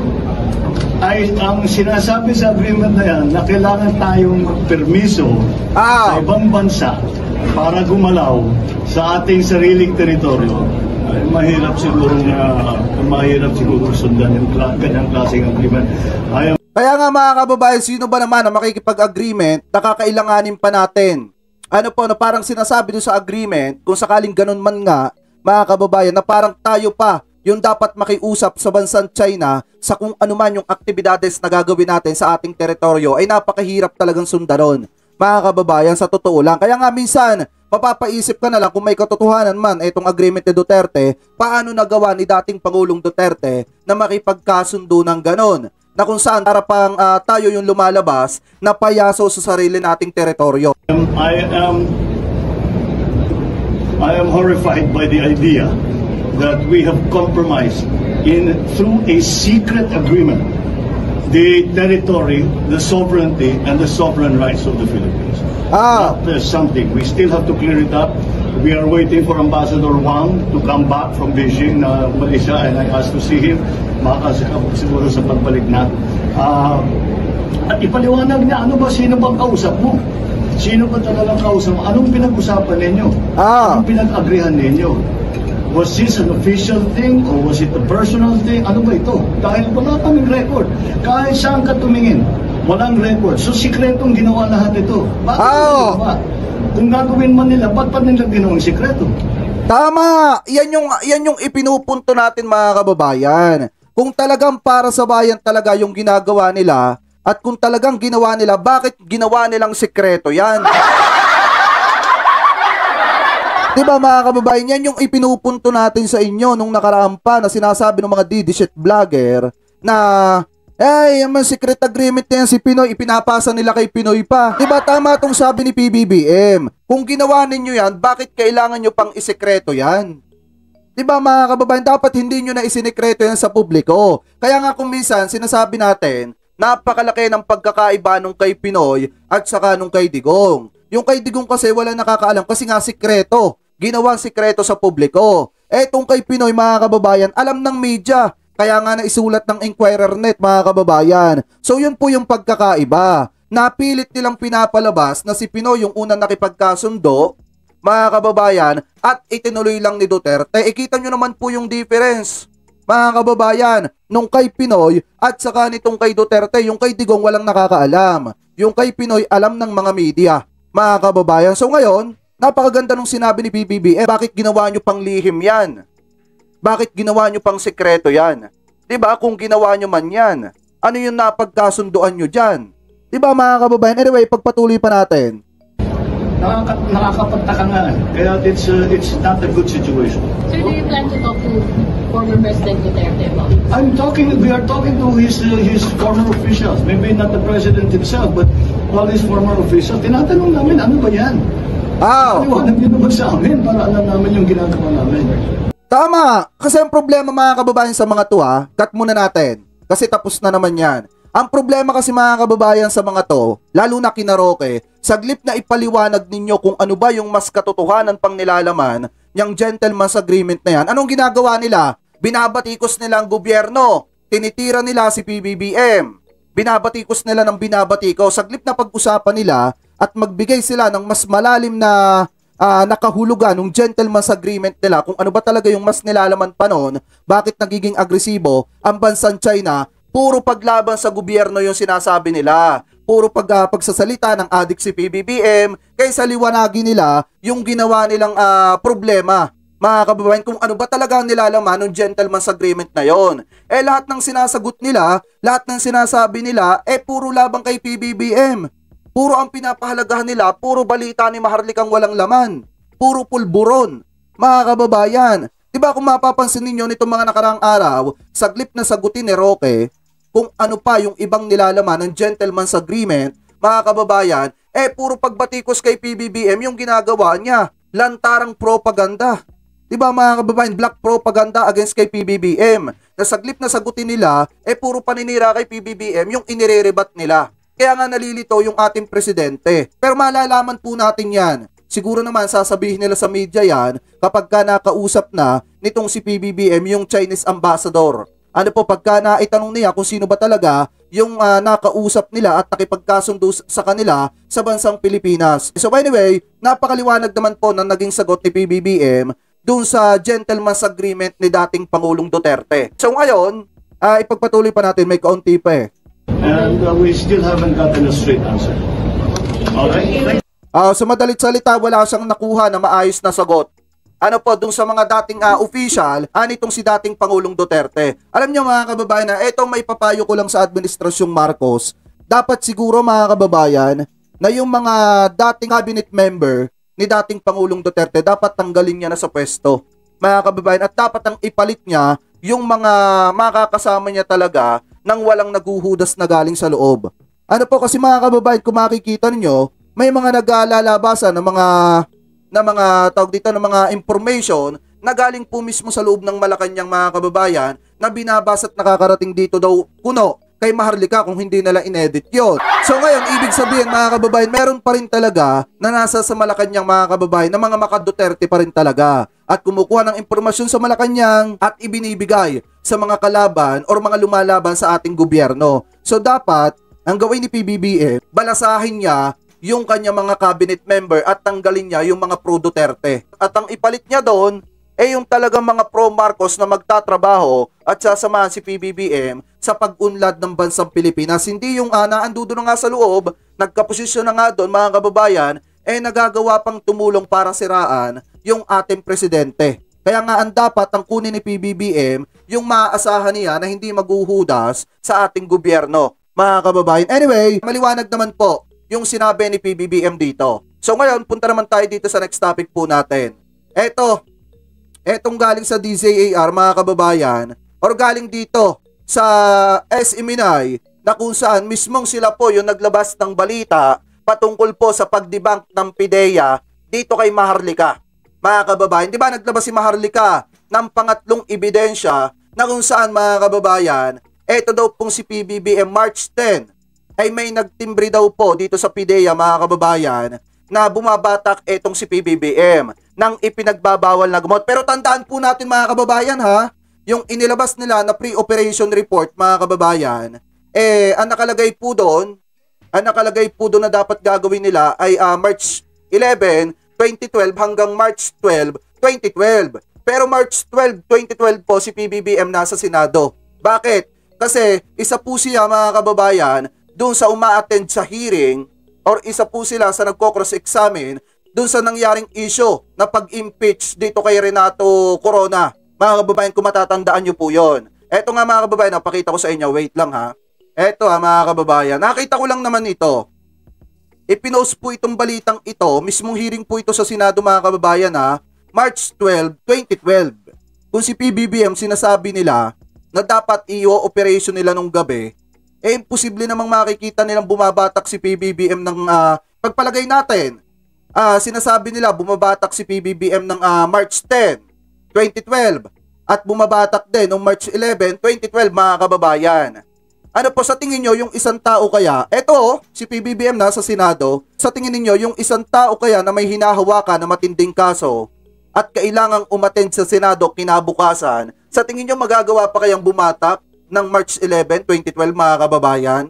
ay ang sinasabi sa agreement na yan na kailangan tayong permiso sa ibang bansa para gumalaw sa ating sariling teritoryo, ay mahirap siguro sundan yung kanyang klaseng agreement. Kaya nga, mga kababayan, sino ba naman na makikipag-agreement na kakailanganin pa natin? Ano po, na parang sinasabi doon sa agreement, kung sakaling ganun man nga, mga kababayan, na parang tayo pa yung dapat makiusap sa bansang China sa kung ano man yung aktibidades na gagawin natin sa ating teritoryo, ay napakahirap talagang sundaron, mga kababayan, sa totoo lang. Kaya nga minsan, mapapaisip ka na lang kung may katotohanan man itong agreement ni Duterte, paano nagawa ni dating Pangulong Duterte na makipagkasundo ng ganon, na kung saan para pang tayo yung lumalabas na payaso sa sarili nating teritoryo. I am horrified by the idea that we have compromised through a secret agreement the territory, the sovereignty, and the sovereign rights of the Philippines. That is something we still have to clear it up. We are waiting for Ambassador Wang to come back from Beijing, Malaysia, and I asked to see him. Siguro sa pagbalik na. At ipaliwanag niya, sino bang kausap mo? Sino ba talagang kausap mo? Anong pinag-usapan ninyo? Anong pinag-agrihan ninyo? Was this an official thing or was it a personal thing? Ano ba ito? Dahil wala kaming record. Kahit saan ka tumingin, walang record. So, sikretong ginawa lahat ito. Bakit ginawa? Kung gagawin man nila, ba't pa nila ginawang sikreto? Tama! Yan yung ipinupunto natin, mga kababayan. Kung talagang para sa bayan talaga yung ginagawa nila, at kung talagang ginawa nila, bakit ginawa nilang sikreto yan? Diba, mga kababayan, yan yung ipinupunto natin sa inyo nung nakaraan pa na sinasabi ng mga DD-shit vlogger na yung secret agreement na yan si Pinoy, ipinapasa nila kay Pinoy pa. Diba, tama itong sabi ni PBBM. Kung ginawa ninyo yan, bakit kailangan nyo pang isekreto yan? Diba, mga kababayan, dapat hindi nyo na isinikreto yan sa publiko. Kaya nga kung minsan sinasabi natin, napakalaki ng pagkakaiba nung kay Pinoy at saka nung kay Digong. Yung kay Digong kasi wala nakakaalam kasi nga sikreto. Ginawang sikreto sa publiko. Etong kay Pinoy, mga kababayan, alam ng media. Kaya nga naisulat ng Inquirer.net, mga kababayan. So yun po yung pagkakaiba. Napilit nilang pinapalabas na si Pinoy yung unang nakipagkasundo mga kababayan, at itinuloy lang ni Duterte. Ikita nyo naman po yung difference, mga kababayan, nung kay Pinoy at saka nitong kay Duterte. Yung kay Digong walang nakakaalam, yung kay Pinoy alam ng mga media, mga kababayan. So ngayon, napakaganda nung sinabi ni BBBM. Bakit ginawa nyo pang lihim yan? Bakit ginawa nyo pang sekreto yan? Diba, kung ginawa nyo man yan, ano yung napagkasunduan nyo dyan? Diba mga kababayan? Anyway, pagpatuloy pa natin. Nakakapagtaka nga. Kaya it's not a good situation. Sir, do you plan to talk to former President Duterte about it? We are talking to his former officials. Maybe not the president himself, but all his former officials. Tinatanong namin, ano ba yan? Paliwanag nyo naman sa amin para alam namin yung ginagawa namin. Tama! Kasi ang problema mga kababayan sa mga to, cut muna natin. Kasi tapos na naman yan. Ang problema kasi mga kababayan sa mga to, lalo na kina Roque, saglip na ipaliwanag ninyo kung ano ba yung mas katotohanan pang nilalaman yung gentleman's agreement na yan. Anong ginagawa nila? Binabatikos nila ang gobyerno. Tinitira nila si PBBM. Binabatikos nila ng binabatiko. Saglip na pag-usapan nila at magbigay sila ng mas malalim na nakahulugan ng gentleman's agreement nila kung ano ba talaga yung mas nilalaman pa noon, bakit nagiging agresibo ang bansang China. Puro paglaban sa gobyerno yung sinasabi nila. Puro pagsasalita ng adik si PBBM kaysa liwanagin nila yung ginawa nilang problema. Mga kababayan, kung ano ba talaga ang nilalaman ng gentleman's agreement na yon. Lahat ng sinasagot nila, lahat ng sinasabi nila, puro labang kay PBBM. Puro ang pinapahalagahan nila, puro balita ni Maharlikang walang laman. Puro pulburon. Mga kababayan, diba kung mapapansin ninyo nitong mga nakarang araw, saglip na sagutin ni Roque kung ano pa yung ibang nilalaman ng gentleman's agreement, mga kababayan, puro pagbatikos kay PBBM yung ginagawa niya. Lantarang propaganda. Diba mga kababayan, black propaganda against kay PBBM. Nasaglip na sagutin nila, puro paninira kay PBBM yung inirerebat nila. Kaya nga nalilito yung ating presidente. Pero malalaman po natin yan. Siguro naman sasabihin nila sa media yan kapag ka nakausap na nitong si PBBM yung Chinese ambassador. Ano po, pagka naitanong niya kung sino ba talaga yung nakausap nila at nakipagkasundo sa kanila sa bansang Pilipinas. So anyway, napakaliwanag naman po na naging sagot ni PBBM dun sa gentleman's agreement ni dating Pangulong Duterte. So ngayon, ipagpatuloy pa natin, may kaunti pa And we still haven't gotten a straight answer. Okay? Sa madalit salita, wala siyang nakuha na maayos na sagot. Ano po, dun sa mga dating official, nitong si dating Pangulong Duterte. Alam niyo mga kababayan na itong may papayo ko lang sa administrasyong Marcos, dapat siguro mga kababayan na yung mga dating cabinet member ni dating Pangulong Duterte, dapat tanggalin niya na sa pwesto. Mga kababayan, at dapat ang ipalit niya yung mga makakasama niya talaga nang walang naguhudas na galing sa loob. Ano po kasi mga kababayan, kung makikita niyo, may mga naglalabasan ng mga tawag dito ng mga information na galing po mismo sa loob ng Malacanang mga kababayan na binabasa at nakakarating dito daw kuno kay Maharlika kung hindi nila inedit yon. So ngayon, ibig sabihin mga kababayan, meron pa rin talaga na nasa sa Malacanang mga kababayan na mga maka-Duterte pa rin talaga at kumukuha ng impormasyon sa Malacanang at ibinibigay sa mga kalaban or mga lumalaban sa ating gobyerno. So dapat, ang gawin ni PBBM, balasahin niya yung kanya mga cabinet member at tanggalin niya yung mga pro-Duterte. At ang ipalit niya doon, yung talagang mga pro-Marcos na magtatrabaho at sasamahan si PBBM sa pag-unlad ng bansang Pilipinas. Hindi yung naandudo na nga sa loob, nagkaposisyon na nga doon mga kababayan, nagagawa pang tumulong para siraan yung ating presidente. Kaya nga ang dapat ang kunin ni PBBM yung maaasahan niya na hindi maghuhudas sa ating gobyerno, mga kababayan. Anyway, maliwanag naman po yung sinabi ni PBBM dito. So ngayon, punta naman tayo dito sa next topic po natin. Etong galing sa DZAR mga kababayan, or galing dito sa SMNI na kung saan mismong sila po yung naglabas ng balita patungkol po sa pagdebunk ng PIDEA dito kay Maharlika. Mga kababayan, di ba naglabas si Maharlika ng pangatlong ebidensya na kung saan mga kababayan, eto daw pong si PBBM March 10 ay may nagtimbre daw po dito sa PIDEA mga kababayan na bumabatak etong si PBBM ng ipinagbabawal na gamot. Pero tandaan po natin mga kababayan yung inilabas nila na pre-operation report mga kababayan, ang nakalagay po doon na dapat gagawin nila ay March 11 2012 hanggang March 12, 2012. Pero March 12, 2012 po si PBBM nasa Senado. Bakit? Kasi isa po siya mga kababayan doon sa uma-attend sa hearing or isa po sila sa nagko-cross-examine doon sa nangyaring issue na pag-impeach dito kay Renato Corona. Mga kababayan, kung matatandaan nyo po yun. Eto nga mga kababayan, napakita ko sa inyo. Wait lang ha. Eto ha mga kababayan. Nakita ko lang naman ito. Ipinost po itong balitang ito. Mismong hearing po ito sa Senado mga kababayan ha. March 12, 2012. Kung si PBBM sinasabi nila na dapat i-operation nila nung gabi, imposible namang makikita nilang bumabatak si PBBM ng pagpalagay natin. Sinasabi nila bumabatak si PBBM ng March 10, 2012 at bumabatak din noong March 11, 2012 mga kababayan. Ano po sa tingin nyo yung isang tao kaya? Eto si PBBM nasa Senado. Sa tingin niyo yung isang tao kaya na may hinahawakan na matinding kaso at kailangang umattend sa Senado kinabukasan, sa tingin nyo magagawa pa kayang bumatak ng March 11, 2012 mga kababayan?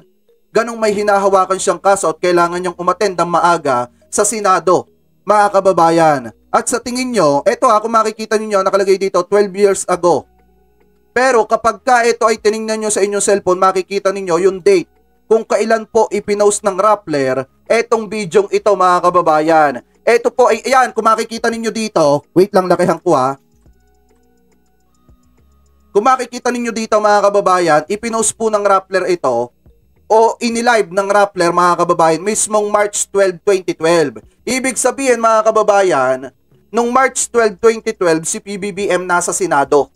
Ganong may hinahawakan siyang kaso at kailangan niyang umattend ng maaga sa Senado mga kababayan. At sa tingin nyo, eto kung makikita niyo nakalagay dito 12 years ago. Pero kapag ka ito ay tiningnan nyo sa inyong cellphone, makikita ninyo yung date kung kailan po ipinost ng Rappler etong bidyong ito mga kababayan. Ito po ay, ayan, kung makikita ninyo dito, wait lang, lakihan ko ha. Kung makikita ninyo dito mga kababayan, ipinost po ng Rappler ito o inilive ng Rappler mga kababayan mismong March 12, 2012. Ibig sabihin mga kababayan, nung March 12, 2012, si PBBM nasa Senado.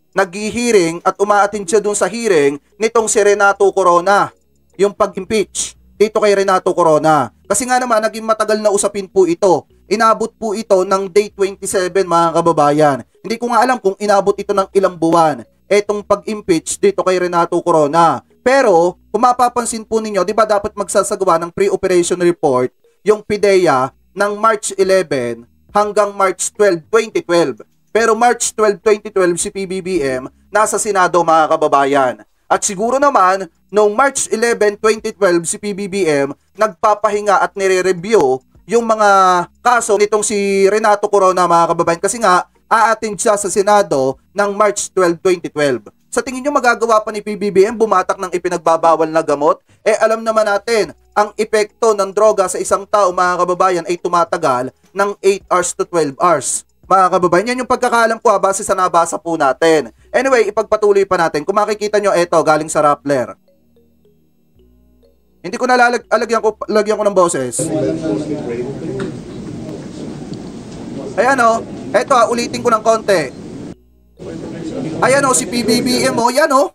Nag-hearing at umaattend siya dun sa hearing nitong si Renato Corona, yung pag-impeach dito kay Renato Corona. Kasi nga naman, naging matagal na usapin po ito. Inabot po ito ng day 27 mga kababayan. Hindi ko nga alam kung inabot ito ng ilang buwan, etong pag-impeach dito kay Renato Corona. Pero, kung mapapansin po ninyo, di ba dapat magsasagawa ng pre-operation report yung PIDEA ng March 11 hanggang March 12, 2012. Pero March 12, 2012 si PBBM nasa Senado mga kababayan. At siguro naman, noong March 11, 2012 si PBBM nagpapahinga at nire-review yung mga kaso nitong si Renato Corona mga kababayan. Kasi nga, a-attend siya sa Senado ng March 12, 2012. Sa tingin nyo magagawa pa ni PBBM bumatak ng ipinagbabawal na gamot? Alam naman natin, ang epekto ng droga sa isang tao mga kababayan ay tumatagal ng 8 hours to 12 hours. Mga kababayan, yan yung pagkakaalam ko base sa nabasa po natin. Anyway, ipagpatuloy pa natin. Kung makikita nyo, eto, galing sa Rappler. Hindi ko lagyan ko ng boses. Ayan o, eto ulitin ko ng konti. Ayan o, si PBBM o, yan o.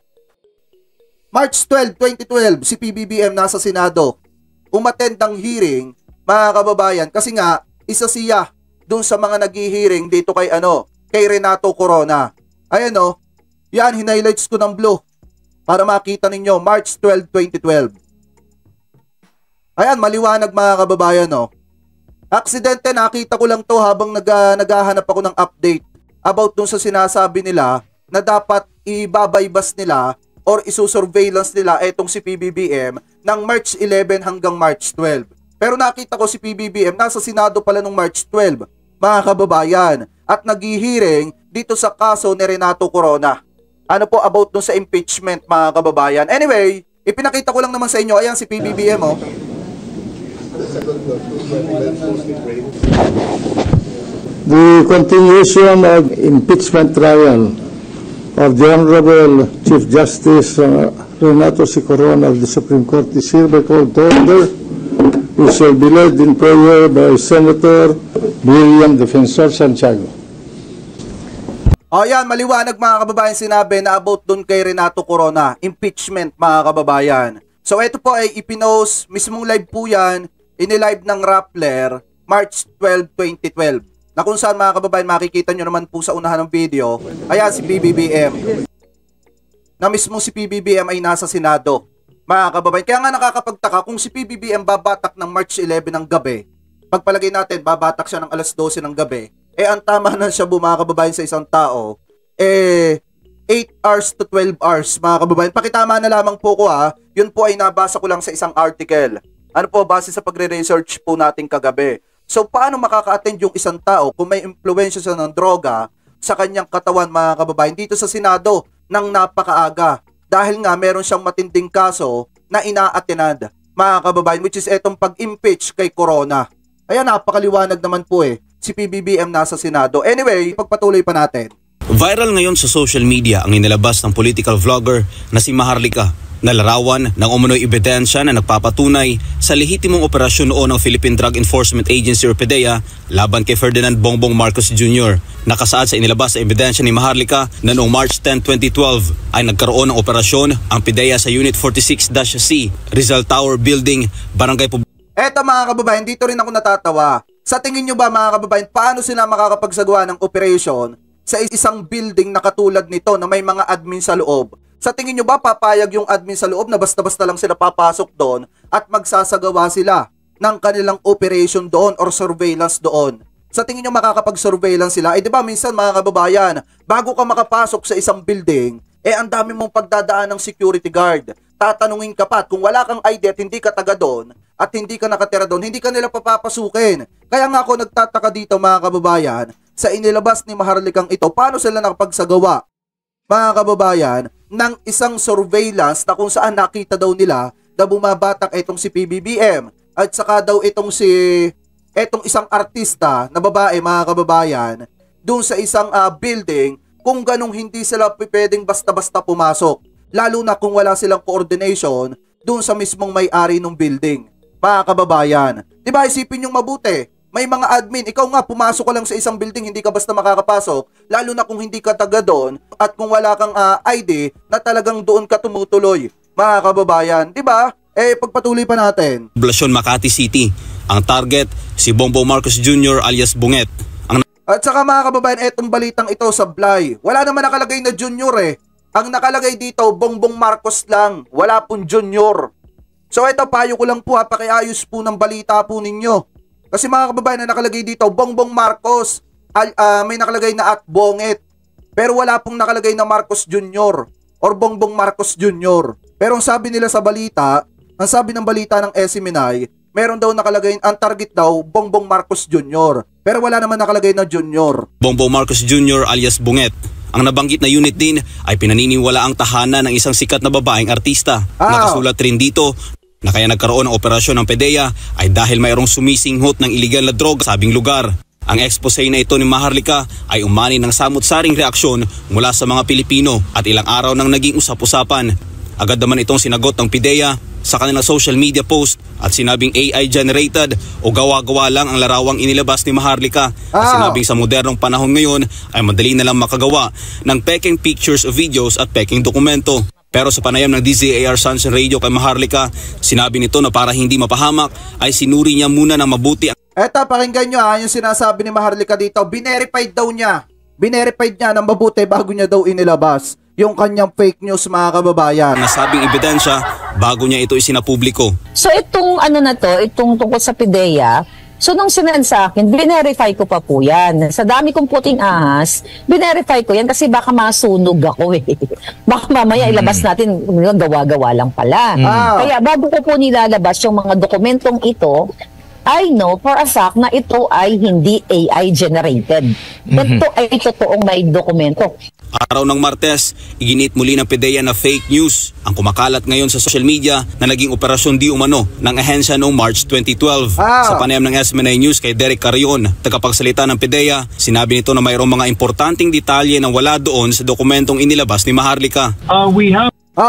March 12, 2012, si PBBM nasa Senado. Umattend ng hearing, mga kababayan, kasi nga, isa siya doon sa mga nag-hearing dito kay Renato Corona. Ayan o, yan, hinighlights ko ng blue para makita ninyo, March 12, 2012. Ayan, maliwanag mga kababayan o. Aksidente, nakita ko lang to habang naghahanap ako ng update about dun sa sinasabi nila na dapat ibabaybas nila or isusurveillance nila etong si PBBM ng March 11 hanggang March 12. Pero nakita ko si PBBM nasa Senado pala nung March 12, mga kababayan, at nag-hearing dito sa kaso ni Renato Corona. Ano po about dun sa impeachment mga kababayan. Anyway, ipinakita ko lang naman sa inyo, ayan si PBBM o. The continuation of impeachment trial of the Honorable Chief Justice Renato C. Corona of the Supreme Court is hereby called to order. It shall be led in prayer by Senator William Defensor Santiago. O yan, maliwanag mga kababayan sinabi na about dun kay Renato Corona, impeachment mga kababayan. So ito po ay ipinost, mismong live po yan, inilive ng Rappler, March 12, 2012. Na kung saan mga kababayan, makikita nyo naman po sa unahan ng video, ayan si PBBM. Na mismo si PBBM ay nasa Senado. Mga kababayan, kaya nga nakakapagtaka kung si PBBM babatak ng March 11 ng gabi, pagpalagay natin, babatak siya ng alas 12 ng gabi, ang tama na siya mga kababayan sa isang tao, 8 hours to 12 hours, mga kababayan. Pakitama na lamang po ko yun po ay nabasa ko lang sa isang article. Ano po, base sa pagre-research po natin kagabi. So paano makaka-attend yung isang tao kung may impluwensya siya ng droga sa kanyang katawan, mga kababayan, dito sa Senado ng napakaaga? Dahil nga meron siyang matinding kaso na ina-attend, mga kababayan, which is etong pag-impeach kay Corona. Ayan, napakaliwanag naman po si PBBM nasa Senado. Anyway, pagpatuloy pa natin. Viral ngayon sa social media ang inilabas ng political vlogger na si Maharlika na larawan ng umunoy ebidensya na nagpapatunay sa lehitimong operasyon noon ng Philippine Drug Enforcement Agency or PDEA laban kay Ferdinand Bongbong Marcos Jr. Nakasaad sa inilabas na ebidensya ni Maharlika na noong March 10, 2012 ay nagkaroon ng operasyon ang PDEA sa Unit 46-C, Rizal Tower Building, Barangay Eto mga kababayan, dito rin ako natatawa. Sa tingin nyo ba mga kababayan, paano sila makakapagsagawa ng operation sa isang building na katulad nito na may mga admin sa loob? Sa tingin nyo ba papayag yung admin sa loob na basta-basta lang sila papasok doon at magsasagawa sila ng kanilang operation doon or surveillance doon? Sa tingin nyo makakapag-surveillance sila? Di ba minsan mga kababayan, bago ka makapasok sa isang building, ang dami mong pagdadaan ng security guard. Tatanungin ka pa, kung wala kang ID at hindi ka taga doon at hindi ka nakatira doon, hindi ka nila papapasukin. Kaya nga ako nagtataka dito mga kababayan, sa inilabas ni Maharlikang ito, paano sila nakapagsagawa, mga kababayan, ng isang surveillance na kung saan nakita daw nila na bumabatak itong si PBBM at saka daw itong isang artista na babae, mga kababayan, doon sa isang building, kung ganong hindi sila pwedeng basta-basta pumasok, lalo na kung wala silang coordination doon sa mismong may-ari ng building, mga kababayan. Diba, isipin yung mabuti, may mga admin, ikaw nga pumasok ka lang sa isang building, hindi ka basta makakapasok, lalo na kung hindi ka taga doon at kung wala kang ID na talagang doon ka tumutuloy, mga kababayan. Diba? Pagpatuloy pa natin. Poblasyon Makati City. Ang target, si Bongbong Marcos Jr. alias Bunget. At saka mga kababayan, etong balitang ito sablay. Wala naman nakalagay na junior Ang nakalagay dito, Bongbong Marcos lang. Wala pong junior. So ito, payo ko lang po, pakiayos po ng balita po ninyo. Kasi mga kababayan, na nakalagay dito, Bongbong Marcos, may nakalagay na at Bonget. Pero wala pong nakalagay na Marcos Jr. or Bongbong Marcos Jr. Pero ang sabi nila sa balita, ang sabi ng balita ng SMNI, meron daw nakalagay, ang target daw, Bongbong Marcos Jr. Pero wala naman nakalagay na Jr. Bongbong Marcos Jr. alias Bunget. Ang nabanggit na unit din ay pinaniniwala ang tahanan ng isang sikat na babaeng artista. Nakasulat rin dito na kaya nagkaroon ng operasyon ng PDEA ay dahil mayroong sumisinghot ng iligal na droga sa sabing lugar. Ang expose na ito ni Maharlika ay umani ng samut-saring reaksyon mula sa mga Pilipino at ilang araw nang naging usap-usapan. Agad naman itong sinagot ng PDEA sa kanilang social media post at sinabing AI generated o gawa-gawa lang ang larawang inilabas ni Maharlika. At sinabing sa modernong panahon ngayon ay madali na lang makagawa ng peking pictures o videos at peking dokumento. Pero sa panayam ng DZAR Sunshine Radio kay Maharlika, sinabi nito na para hindi mapahamak ay sinuri niya muna ng mabuti. Eto, pakinggan nyo yung sinasabi ni Maharlika dito. Binerified daw niya. Binerified niya ng mabuti bago niya daw inilabas yung kanyang fake news, mga kababayan. Nasabing ebidensya bago niya ito isinapubliko. So itong itong tungkol sa PDEA, so nung sinend sa akin, binerify ko pa po yan. Sa dami kong puting ahas, binerify ko yan kasi baka masunog ako Baka mamaya ilabas natin, gawa-gawa lang pala. Kaya bago ko po nilalabas yung mga dokumentong ito, I know for a fact na ito ay hindi AI generated. Ito ay totoong may dokumento. Araw ng Martes, iginit muli ng PDEA na fake news ang kumakalat ngayon sa social media na naging operasyon di umano ng ahensya noong March 2012. Sa panayam ng SMNI News kay Derek Carrion, tagapagsalita ng PDEA, sinabi nito na mayroong mga importanteng detalye na wala doon sa dokumentong inilabas ni Maharlika.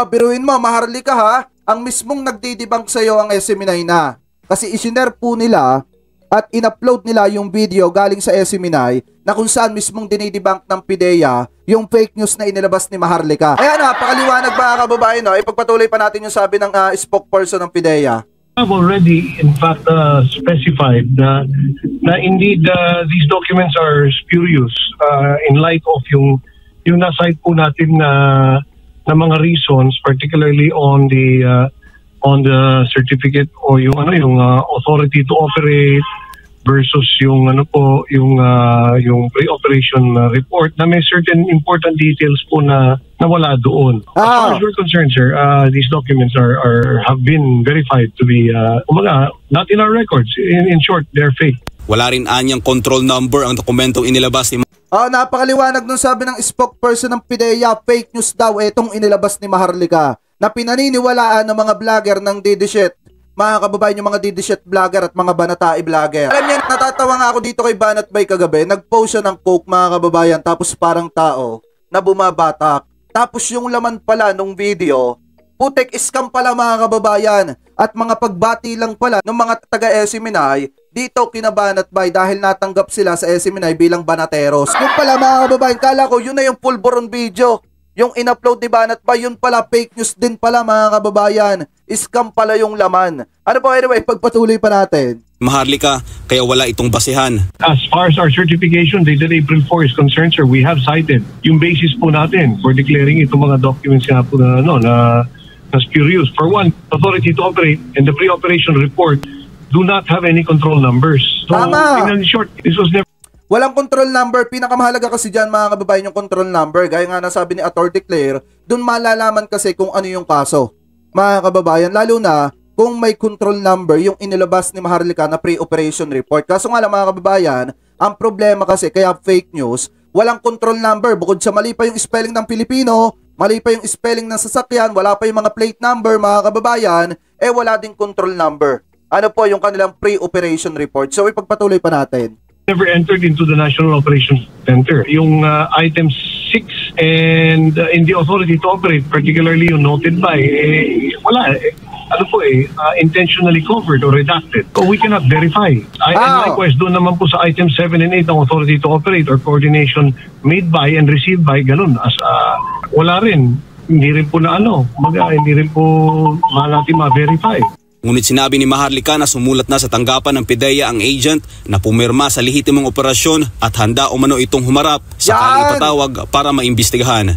Biruin mo, Maharlika ang mismong nagdidibang sa'yo ang SMNI na. Kasi isinare po nila at in-upload nila yung video galing sa SMNI na kung saan mismong dinidibunk ng PDEA yung fake news na inilabas ni Maharlika. Ayan pakaliwanag ba kababayan ipagpatuloy pa natin yung sabi ng spokesperson ng PDEA. I've already in fact specified na indeed these documents are spurious in light of yung na-cite po natin na mga reasons, particularly on the certificate o yung authority to operate versus yung pre-operation report na may certain important details po na wala doon. As far as we're concerned, sir, these documents have been verified to be not in our records. In short, they're fake. Wala rin anyang control number ang dokumentong inilabas ni napakaliwanag nung sabi ng spokesperson ng PIDEA, fake news daw itong inilabas ni Maharlika na pinaniniwalaan ng mga vlogger ng Didishit. Mga kababayan, yung mga Didishit vlogger at mga Banatai vlogger. Alam niyo, natatawa nga ako dito kay Banat Bay kagabi. Nag-post siya ng coke, mga kababayan, tapos parang tao na bumabatak. Tapos yung laman pala nung video, putek scam pala mga kababayan. At mga pagbati lang pala ng mga taga-Esiminay dito kina Banat Bay dahil natanggap sila sa Esiminay bilang banateros. Yung pala mga kababayan, kala ko yun na yung pulburon video. Yung in-upload ni Banat Bay, yun pala fake news din pala mga kababayan. Scam pala yung laman. Ano po, anyway, pagpatuloy pa natin. Maharlika, kaya wala itong basehan. As far as our certification dated April 4 is concerned, sir, we have cited yung basis po natin for declaring itong mga documents nga po na spurious. For one, authority to operate and the pre-operation report do not have any control numbers. So, in short, this was never... Walang control number. Pinakamahalaga kasi dyan mga kababayan yung control number. Gaya nga nasabi ni Atty. Claire, dun malalaman kasi kung ano yung kaso. Mga kababayan, lalo na kung may control number yung inilabas ni Maharlika na pre-operation report. Kaso nga lang mga kababayan, ang problema kasi kaya fake news, walang control number. Bukod sa mali pa yung spelling ng Pilipino, mali pa yung spelling ng sasakyan, wala pa yung mga plate number mga kababayan, wala ding control number. Ano po yung kanilang pre-operation report. So ipagpatuloy pa natin. Never entered into the National Operations Center. Yung item 6 and in the authority to operate, particularly yung noted by, wala intentionally covered or redacted. So we cannot verify. And likewise, doon naman po sa item 7 and 8 ng authority to operate or coordination made by and received by, ganun. Wala rin. Hindi rin po hindi rin po natin ma-verify. Ngunit sinabi ni Maharlika na sumulat na sa tanggapan ng PIDEA ang agent na pumirma sa lehitimong operasyon at handa umano itong humarap sakali ipatawag para maimbestigahan.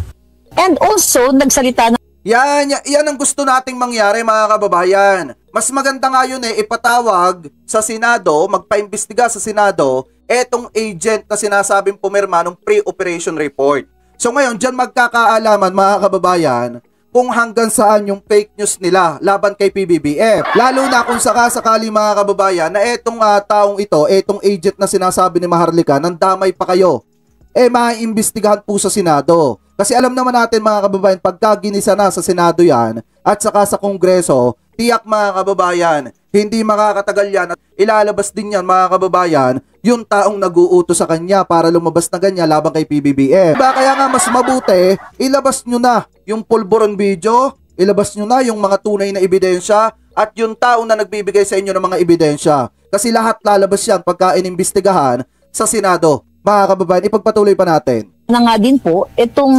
And also, nagsalita na... Yan ang gusto nating mangyari mga kababayan. Mas maganda nga yun ipatawag sa Senado, magpaimbestiga sa Senado, etong agent na sinasabing pumirma ng pre-operation report. So ngayon, dyan magkakaalaman mga kababayan, kung hanggang saan yung fake news nila laban kay PBBM. Lalo na kung sakasakali mga kababayan na etong taong ito, etong agent na sinasabi ni Maharlika, nandamay pa kayo, maiimbestigahan po sa Senado. Kasi alam naman natin mga kababayan, pagka ginisa na sa Senado yan at saka sa Kongreso, tiyak mga kababayan, hindi makakatagal yan at ilalabas din yan mga kababayan yung taong nag-uuto sa kanya para lumabas na ganyan laban kay PBBM. Kaya nga mas mabuti, ilabas nyo na yung pulburon video, ilabas nyo na yung mga tunay na ebidensya at yung taong na nagbibigay sa inyo ng mga ebidensya. Kasi lahat lalabas yan pagka inimbestigahan sa Senado. Mga kababayan, ipagpatuloy pa natin. Na nga din po, itong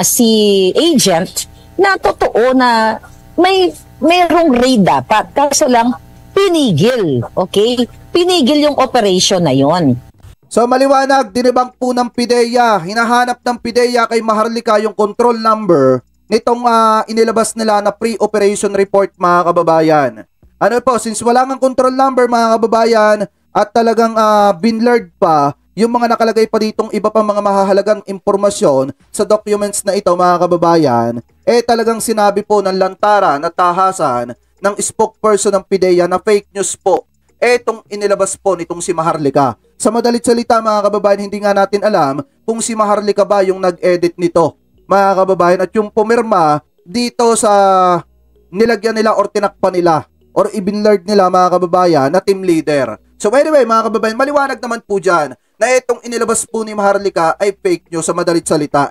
si agent na totoo na mayroong raid dapat. Kaso lang, pinigil. Okay? Pinigil yung operation na yon. So maliwanag, dinibang po ng PIDEA. Hinahanap ng PIDEA kay Maharlika yung control number nitong inilabas nila na pre-operation report mga kababayan. Ano po, since wala ng control number mga kababayan at talagang binlurred pa yung mga nakalagay pa ditong iba pa mga mahahalagang impormasyon sa documents na ito mga kababayan, talagang sinabi po ng lantaran at tahasan ng spokesperson ng PIDEA na fake news po etong inilabas po nitong si Maharlika. Sa madalit salita mga kababayan, hindi nga natin alam kung si Maharlika ba yung nag-edit nito mga kababayan at yung pumirma dito sa nilagyan nila or tinakpan nila or ibinlurred nila mga kababayan na team leader. So anyway mga kababayan, maliwanag naman po dyan na itong inilabas po ni Maharlika ay fake news sa madalit salita.